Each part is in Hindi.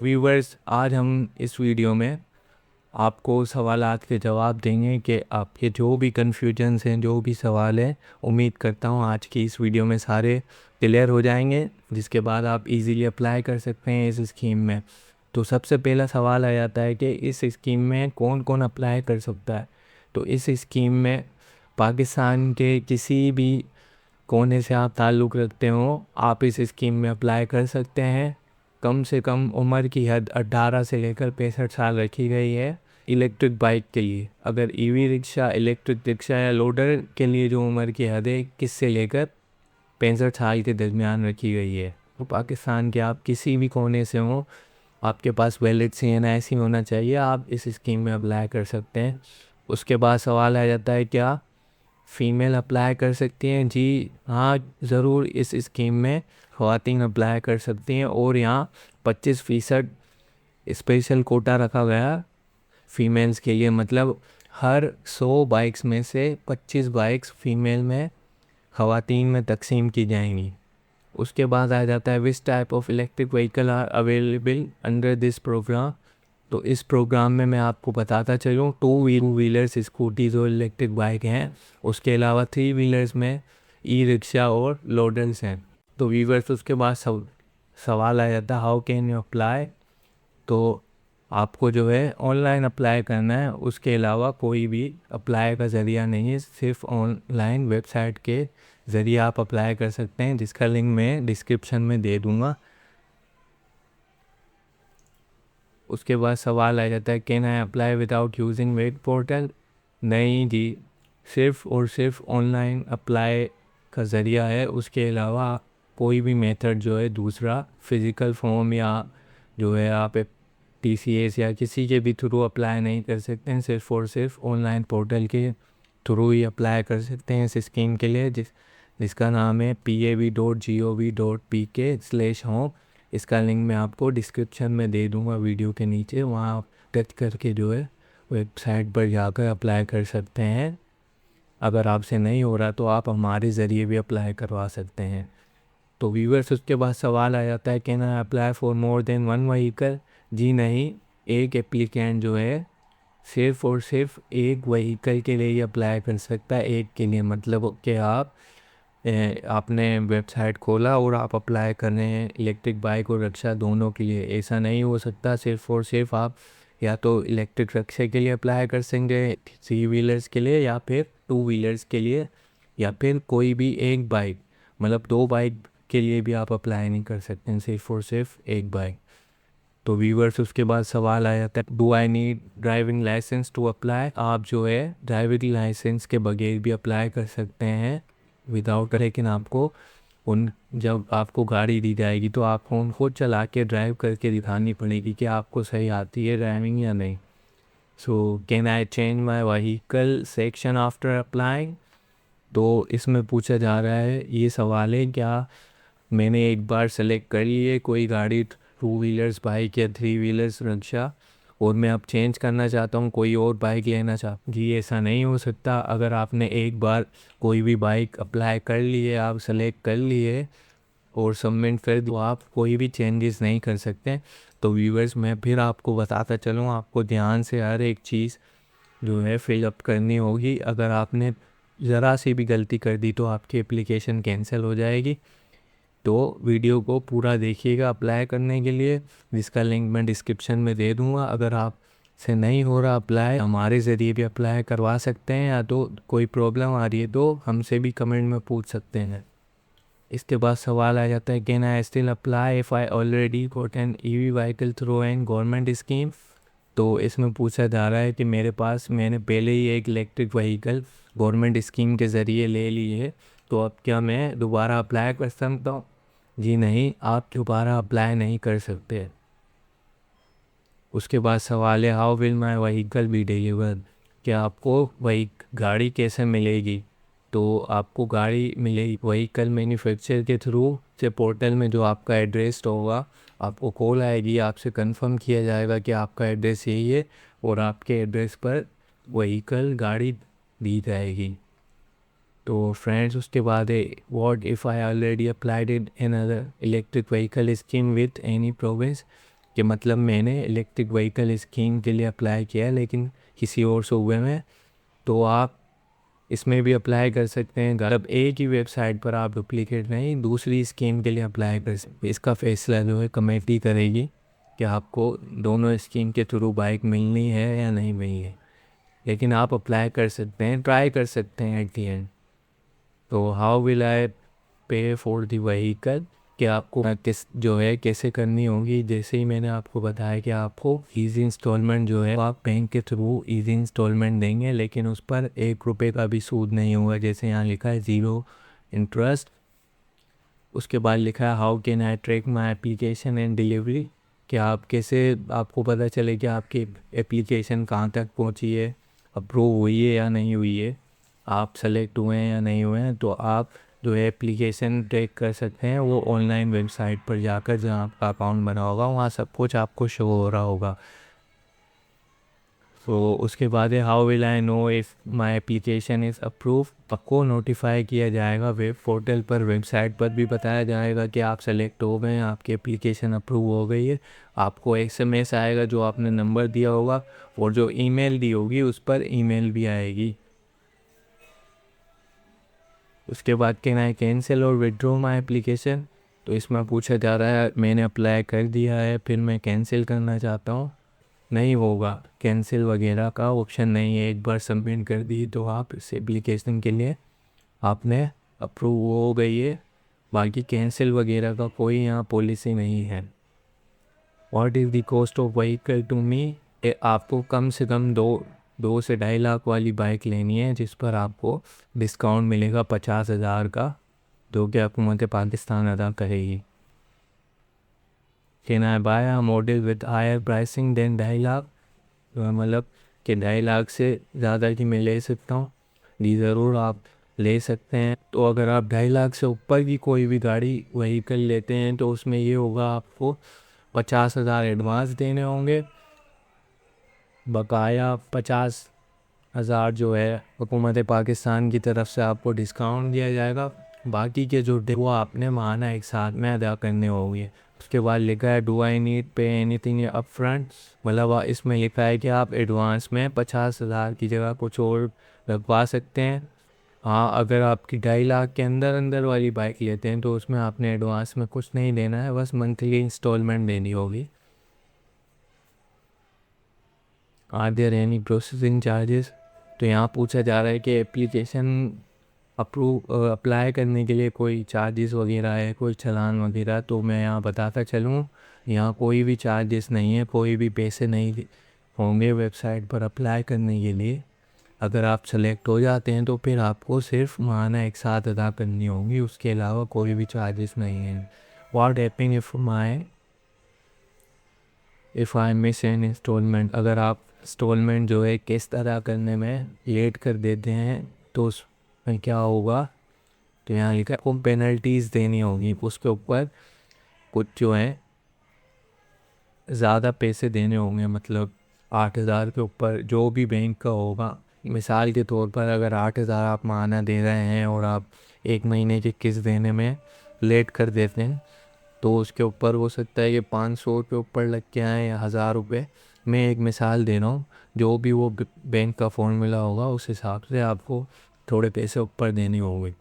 व्यूवर्स, आज हम इस वीडियो में आपको सवालात के जवाब देंगे कि आपके जो भी कन्फ्यूजन्स हैं, जो भी सवाल हैं, उम्मीद करता हूँ आज की इस वीडियो में सारे क्लियर हो जाएंगे, जिसके बाद आप इजीली अप्लाई कर सकते हैं इस स्कीम में। तो सबसे पहला सवाल आ जाता है कि इस स्कीम में कौन कौन अप्लाई कर सकता है। तो इस स्कीम में पाकिस्तान के किसी भी कोने से आप ताल्लुक़ रखते हो, आप इस स्कीम में अप्लाई कर सकते हैं। कम से कम उम्र की हद 18 से लेकर 65 साल रखी गई है इलेक्ट्रिक बाइक के लिए। अगर ईवी रिक्शा, इलेक्ट्रिक रिक्शा या लोडर के लिए जो उम्र की हद है 21 से लेकर 65 साल के दरमियान रखी गई है। तो पाकिस्तान के आप किसी भी कोने से हो, आपके पास वैलिड CNIC होना चाहिए, आप इस स्कीम में अप्लाई कर सकते हैं। उसके बाद सवाल आ जाता है क्या फ़ीमेल अप्लाई कर सकती हैं? जी हाँ, ज़रूर इस स्कीम में ख़वातीन अप्लाई कर सकती हैं और यहाँ 25% स्पेशल कोटा रखा गया फ़ीमेल्स के लिए। मतलब हर 100 बाइक्स में से 25 बाइक्स फ़ीमेल में ख़वातीन में तकसीम की जाएंगी। उसके बाद आ जाता है which type of electric vehicle are available under this program. तो इस प्रोग्राम में मैं आपको बताता चलूँ, 2 व्हीलर्स स्कूटीज़ और इलेक्ट्रिक बाइक हैं। उसके अलावा 3 व्हीलर्स में ई रिक्शा और लोडर्स हैं। तो व्यूअर्स, उसके बाद सवाल आ जाता है हाउ कैन यू अप्लाई। तो आपको जो है ऑनलाइन अप्लाई करना है, उसके अलावा कोई भी अप्लाई का ज़रिया नहीं है। सिर्फ ऑनलाइन वेबसाइट के ज़रिए आप अप्लाई कर सकते हैं, जिसका लिंक मैं डिस्क्रिप्शन में दे दूँगा। उसके बाद सवाल आ जाता है can I apply without using web portal. नहीं जी, सिर्फ़ और सिर्फ ऑनलाइन अप्लाई का ज़रिया है। उसके अलावा कोई भी मेथड जो है दूसरा फ़िज़िकल फॉर्म या जो है आप TCS या किसी के भी थ्रू अप्लाई नहीं कर सकते हैं। सिर्फ और सिर्फ ऑनलाइन पोर्टल के थ्रू ही अप्लाई कर सकते हैं इस स्कीम के लिए, जिसका नाम है pab.gov.pk/home। इसका लिंक मैं आपको डिस्क्रिप्शन में दे दूंगा वीडियो के नीचे, वहाँ आप टच करके जो है वेबसाइट पर जाकर अप्लाई कर सकते हैं। अगर आपसे नहीं हो रहा तो आप हमारे ज़रिए भी अप्लाई करवा सकते हैं। तो व्यूअर्स, उसके बाद सवाल आ जाता है can I apply for more than 1 vehicle. जी नहीं, एक एप्लीकेंट जो है सिर्फ और सिर्फ एक व्हीकल के लिए ही अप्लाई कर सकता है। एक के लिए मतलब कि आपने वेबसाइट खोला और आप अप्लाई कर रहे हैं इलेक्ट्रिक बाइक और रिक्शा दोनों के लिए, ऐसा नहीं हो सकता। सिर्फ और सिर्फ आप या तो इलेक्ट्रिक रिक्शा के लिए अप्लाई कर सकेंगे 3 व्हीलर्स के लिए, या फिर 2 व्हीलर्स के लिए, या फिर कोई भी एक बाइक, मतलब 2 बाइक के लिए भी आप अप्लाई नहीं कर सकते हैं, सिर्फ और सिर्फ एक बाइक। तो व्यूवर्स, उसके बाद सवाल आया था do I need driving license to apply. आप जो है ड्राइविंग लाइसेंस के बगैर भी अप्लाई कर सकते हैं विदाउट, लेकिन आपको जब आपको गाड़ी दी जाएगी तो आपको उनको चला के ड्राइव करके दिखानी पड़ेगी कि आपको सही आती है ड्राइविंग या नहीं। So can I change my vehicle section after applying. तो इसमें पूछा जा रहा है, ये सवाल है क्या मैंने एक बार सेलेक्ट कर ली है कोई गाड़ी 2 व्हीलर्स बाइक या 3 व्हीलर्स रिक्शा, और मैं अब चेंज करना चाहता हूँ, कोई और बाइक लेना चाहता हूँ। जी ऐसा नहीं हो सकता। अगर आपने एक बार कोई भी बाइक अप्लाई कर ली है, आप सेलेक्ट कर ली है और सबमिट कर दो, आप कोई भी चेंजेस नहीं कर सकते। तो व्यूअर्स, मैं फिर आपको बताता चलूँ, आपको ध्यान से हर एक चीज़ जो है फिलअप करनी होगी। अगर आपने ज़रा सी भी गलती कर दी तो आपकी एप्लीकेशन कैंसिल हो जाएगी। तो वीडियो को पूरा देखिएगा अप्लाई करने के लिए, जिसका लिंक मैं डिस्क्रिप्शन में दे दूँगा। अगर आप से नहीं हो रहा अप्लाई, हमारे ज़रिए भी अप्लाई करवा सकते हैं, या तो कोई प्रॉब्लम आ रही है तो हमसे भी कमेंट में पूछ सकते हैं। इसके बाद सवाल आ जाता है can I still apply if I already got an EV vehicle through an government scheme. तो इसमें पूछा जा रहा है कि मैंने पहले ही एक इलेक्ट्रिक व्हीकल गवर्नमेंट स्कीम के ज़रिए ले ली है, तो अब क्या मैं दोबारा अप्लाई कर सकता हूँ? जी नहीं, आप दोबारा अप्लाई नहीं कर सकते। उसके बाद सवाल है how will my vehicle be delivered. क्या आपको वही गाड़ी कैसे मिलेगी? तो आपको गाड़ी मिलेगी व्हीकल मैन्युफैक्चर के थ्रू से पोर्टल में जो आपका एड्रेस होगा, आपको कॉल आएगी, आपसे कंफर्म किया जाएगा कि आपका एड्रेस यही है और आपके एड्रेस पर व्हीकल गाड़ी दी जाएगी। तो फ्रेंड्स, उसके बाद है what if I already applied in another electric vehicle scheme with any province. कि मतलब मैंने इलेक्ट्रिक व्हीकल स्कीम के लिए अप्लाई किया है लेकिन किसी और सूबे में, तो आप इसमें भी अप्लाई कर सकते हैं। मतलब एक ही वेबसाइट पर आप डुप्लीकेट नहीं दूसरी स्कीम के लिए अप्लाई कर सकते हैं। इसका फैसला जो है कमेटी करेगी कि आपको दोनों स्कीम के थ्रू बाइक मिलनी है या नहीं मिलनी है, लेकिन आप अप्लाई कर सकते हैं, ट्राई कर सकते हैं एट दी एंड। तो हाउ विल आई पे फॉर दी व्हीकल, कि आपको किस जो है कैसे करनी होगी। जैसे ही मैंने आपको बताया कि आपको ईजी इंस्टॉलमेंट जो है आप बैंक के थ्रू ईजी इंस्टॉलमेंट देंगे, लेकिन उस पर 1 रुपये का भी सूद नहीं होगा, जैसे यहाँ लिखा है 0 इंटरेस्ट। उसके बाद लिखा है how can I track my application and delivery, कि आप कैसे आपको पता चले कि आपकी एप्लीकेशन कहाँ तक पहुँची है, अप्रूव हुई है या नहीं हुई है, आप सेलेक्ट हुए हैं या नहीं हुए हैं। तो आप जो है एप्लीकेशन ट्रैक कर सकते हैं वो ऑनलाइन वेबसाइट पर जाकर, जहाँ आपका अकाउंट बना होगा वहाँ सब कुछ आपको शो हो रहा होगा। तो उसके बाद है how will I know if my application is approve, आपको नोटिफाई किया जाएगा वेब पोर्टल पर, वेबसाइट पर भी बताया जाएगा कि आप सेलेक्ट हो गए हैं, आपकी एप्लीकेशन अप्रूव हो गई है। आपको SMS आएगा जो आपने नंबर दिया होगा, और जो ईमेल दी होगी उस पर ईमेल भी आएगी। उसके बाद कैन आई कैंसिल और विड्रॉ माई एप्लीकेशन, तो इसमें पूछा जा रहा है मैंने अप्लाई कर दिया है फिर मैं कैंसिल करना चाहता हूँ, नहीं होगा, कैंसिल वगैरह का ऑप्शन नहीं है। एक बार सबमिट कर दी तो आप इस एप्लीकेशन के लिए आपने अप्रूव हो गई है, बाकी कैंसिल वगैरह का कोई यहाँ पॉलिसी नहीं है। What is the cost of vehicle to me, आपको कम से कम 2 से 2.5 लाख वाली बाइक लेनी है जिस पर आपको डिस्काउंट मिलेगा 50,000 का, जो कि हुकूमत पाकिस्तान अदा करेगी। Can I buy a model with higher pricing then 2.5 lakh, तो मतलब कि 2.5 लाख से ज़्यादा की मैं ले सकता हूँ, जी ज़रूर आप ले सकते हैं। तो अगर आप 2.5 लाख से ऊपर की कोई भी गाड़ी व्हीकल लेते हैं तो उसमें ये होगा आपको 50,000 एडवांस देने होंगे, बकाया 50,000 जो है हुकूमत पाकिस्तान की तरफ से आपको डिस्काउंट दिया जाएगा, बाकी के जो वो आपने माहाना एक साथ में अदा करने होंगे। उसके बाद लिखा है do I need pay anything up front, मतलब इसमें लिखा है कि आप एडवांस में 50,000 की जगह कुछ और लगवा सकते हैं। हाँ, अगर आपकी 2.5 लाख के अंदर अंदर वाली बाइक लेते हैं तो उसमें आपने एडवांस में कुछ नहीं देना है, बस मंथली इंस्टॉलमेंट देनी होगी। Are there any processing charges, तो यहाँ पूछा जा रहा है कि एप्लीकेशन अप्लाई करने के लिए कोई चार्जेस वगैरह है, कोई चालान वगैरह, तो मैं यहाँ बताता चलूँ यहाँ कोई भी चार्जेस नहीं है, कोई भी पैसे नहीं होंगे वेबसाइट पर अप्लाई करने के लिए। अगर आप सेलेक्ट हो जाते हैं तो फिर आपको सिर्फ माहाना एक साथ अदा करनी होगी, उसके अलावा कोई भी चार्जेस नहीं हैं। What happen if I miss an installment, अगर आप इंस्टॉलमेंट जो है किस्त अदा करने में लेट कर देते हैं तो उसमें क्या होगा, तो यहाँ लिखा है आपको पेनल्टीज़ देनी होगी, उसके ऊपर कुछ जो है ज़्यादा पैसे देने होंगे, मतलब 8,000 के ऊपर जो भी बैंक का होगा। मिसाल के तौर पर अगर 8,000 आप माहाना दे रहे हैं और आप 1 महीने की किस्त देने में लेट कर देते हैं तो उसके ऊपर हो सकता है कि 500 के ऊपर लग के आए या 1,000 रुपये। मैं एक मिसाल दे रहा हूँ, जो भी वो बैंक का फॉर्मूला होगा उस हिसाब से आपको थोड़े पैसे ऊपर देने होंगे।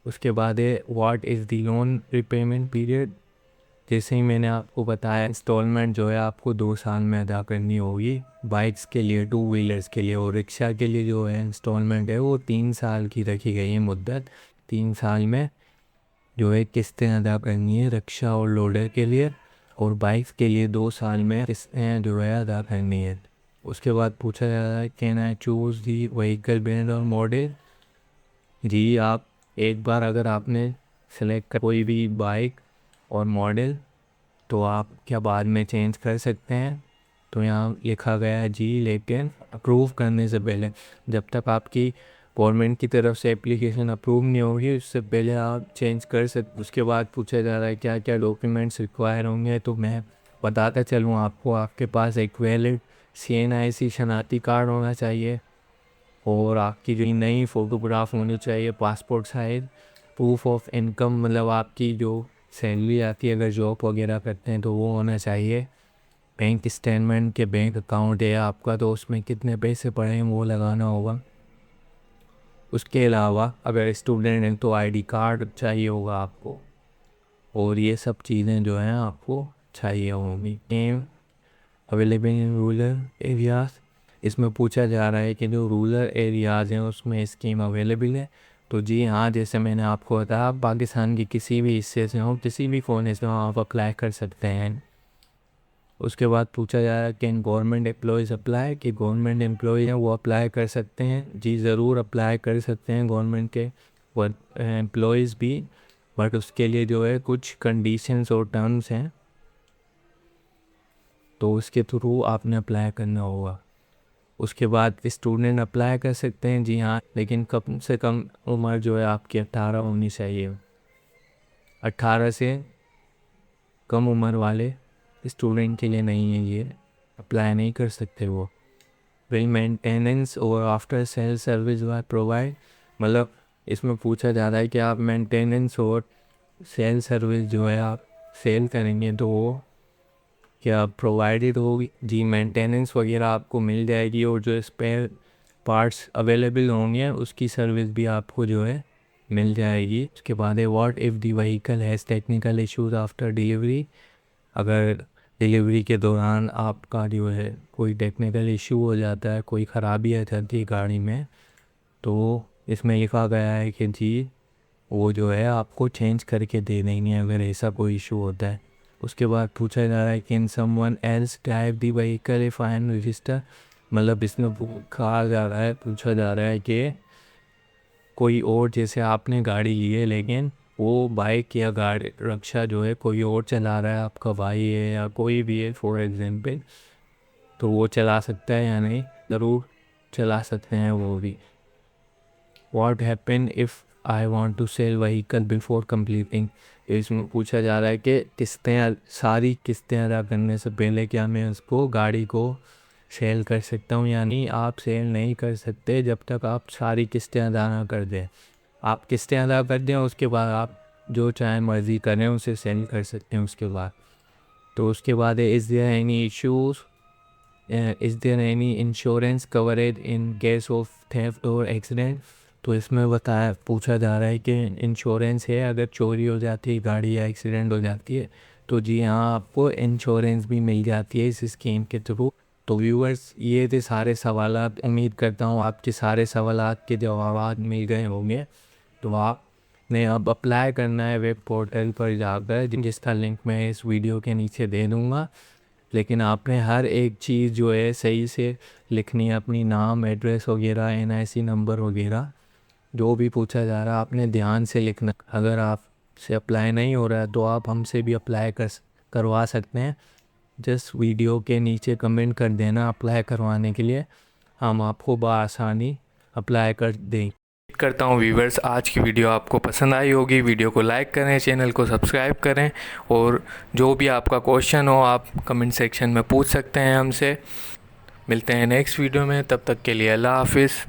उसके बाद है what is the loan repayment period, जैसे ही मैंने आपको बताया इंस्टॉलमेंट जो है आपको 2 साल में अदा करनी होगी बाइक्स के लिए, 2 व्हीलर्स के लिए, और रिक्शा के लिए जो है इंस्टॉलमेंट है वो 3 साल की रखी गई है मुद्दत। 3 साल में जो है किस्तें अदा करनी है रिक्शा और लोडर के लिए, और बाइक्स के लिए 2 साल में किस्तें जो है अदा करनी है। उसके बाद पूछा जा रहा है can I choose the vehicle brand और मॉडल, जी आप एक बार अगर आपने सेलेक्ट कर कोई भी बाइक और मॉडल तो आप क्या बाद में चेंज कर सकते हैं, तो यहाँ लिखा गया है जी, लेकिन अप्रूव करने से पहले, जब तक आपकी गवर्नमेंट की तरफ से एप्लीकेशन अप्रूव नहीं होगी उससे पहले आप चेंज कर सकते। उसके बाद पूछा जा रहा है क्या क्या डॉक्यूमेंट्स रिक्वायर होंगे, तो मैं बताता चलूँ आपको, आपके पास एक वैलिड CNIC शनाख्ती कार्ड होना चाहिए, और आपकी जो नई फ़ोटोग्राफ होनी चाहिए passport size, proof of income, मतलब आपकी जो सैलरी आती है अगर जॉब वगैरह करते हैं तो वो होना चाहिए, बैंक स्टेटमेंट के बैंक अकाउंट है आपका, तो उसमें कितने पैसे पड़े हैं वो लगाना होगा। उसके अलावा अगर स्टूडेंट हैं तो आईडी कार्ड चाहिए होगा आपको, और ये सब चीज़ें जो हैं आपको चाहिए होंगी। Name available in rural areas, इसमें पूछा जा रहा है कि जो रूरल एरियाज़ हैं उसमें स्कीम अवेलेबल है। तो जी हाँ, जैसे मैंने आपको बताया, आप पाकिस्तान के किसी भी हिस्से से हो, किसी भी कोने से हो, आप अप्लाई कर सकते हैं। उसके बाद पूछा जा रहा है कि गवर्नमेंट एम्प्लॉयज़ अप्लाई, कि गवर्नमेंट एम्प्लॉय हैं वो अप्लाई कर सकते हैं। जी ज़रूर अप्लाई कर सकते हैं गवर्नमेंट के एम्प्लॉयज़ भी, बट उसके लिए जो है कुछ कंडीशंस और टर्म्स हैं, तो उसके थ्रू आपने अप्लाई करना होगा। उसके बाद स्टूडेंट अप्लाई कर सकते हैं, जी हाँ, लेकिन कम से कम उम्र जो है आपकी 18 होनी चाहिए। 18 से कम उम्र वाले स्टूडेंट के लिए नहीं है, ये अप्लाई नहीं कर सकते वो। विल मेंटेनेंस और after sale service why provide, मतलब इसमें पूछा जा रहा है कि आप मेंटेनेंस और सेल सर्विस जो है आप सेल करेंगे तो वो क्या प्रोवाइडेड होगी। जी मेंटेनेंस वगैरह आपको मिल जाएगी, और जो स्पेयर पार्ट्स अवेलेबल होंगे उसकी सर्विस भी आपको जो है मिल जाएगी। उसके बाद है what if the vehicle has technical issues after delivery, अगर डिलीवरी के दौरान आपका जो है कोई टेक्निकल इशू हो जाता है, कोई ख़राबी आ जाती है गाड़ी में, तो इसमें लिखा गया है कि जी वो जो है आपको चेंज करके दे देंगे अगर ऐसा कोई इशू होता है। उसके बाद पूछा जा रहा है कि in someone else drive the vehicle if I am register, मतलब इसमें कहा जा रहा है, पूछा जा रहा है कि कोई और, जैसे आपने गाड़ी ली है लेकिन वो बाइक या गाड़ी रक्षा जो है कोई और चला रहा है, आपका भाई है या कोई भी है फॉर एग्जांपल, तो वो चला सकता है या नहीं? ज़रूर चला सकते हैं वो भी। What happen if I want to sell vehicle before completing, इसमें पूछा जा रहा है कि किस्तें, सारी किस्तें अदा करने से पहले क्या मैं उसको गाड़ी को सेल कर सकता हूँ या नहीं? आप सेल नहीं कर सकते जब तक आप सारी किस्तें अदा ना कर दें। आप किस्तें अदा कर दें, उसके बाद आप जो चाहे मर्ज़ी करें उसे सेल कर सकते हैं उसके बाद। तो उसके बाद है is there any issues, is there any insurance coverage in case of theft और एक्सीडेंट, तो इसमें बताया, पूछा जा रहा है कि इंश्योरेंस है अगर चोरी हो जाती है गाड़ी या एक्सीडेंट हो जाती है, तो जी हाँ, आपको इंश्योरेंस भी मिल जाती है इस स्कीम के थ्रू। तो व्यूअर्स, ये थे सारे सवालात, उम्मीद करता हूँ आपके सारे सवालात के जवाब मिल गए होंगे। तो आपने अब अप्लाई करना है वेब पोर्टल पर जाकर, जिसका लिंक मैं इस वीडियो के नीचे दे दूँगा। लेकिन आपने हर एक चीज़ जो है सही से लिखनी है, अपनी नाम, एड्रेस वगैरह, NIC नंबर वगैरह, जो भी पूछा जा रहा है आपने ध्यान से लिखना। अगर आपसे अप्लाई नहीं हो रहा है तो आप हमसे भी अप्लाई करवा सकते हैं। जस्ट वीडियो के नीचे कमेंट कर देना अप्लाई करवाने के लिए, हम आपको बआसानी अप्लाई कर दें। करता हूँ व्यूवर्स, आज की वीडियो आपको पसंद आई होगी। वीडियो को लाइक करें, चैनल को सब्सक्राइब करें, और जो भी आपका क्वेश्चन हो आप कमेंट सेक्शन में पूछ सकते हैं हमसे। मिलते हैं नेक्स्ट वीडियो में, तब तक के लिए अल्लाह हाफिज़।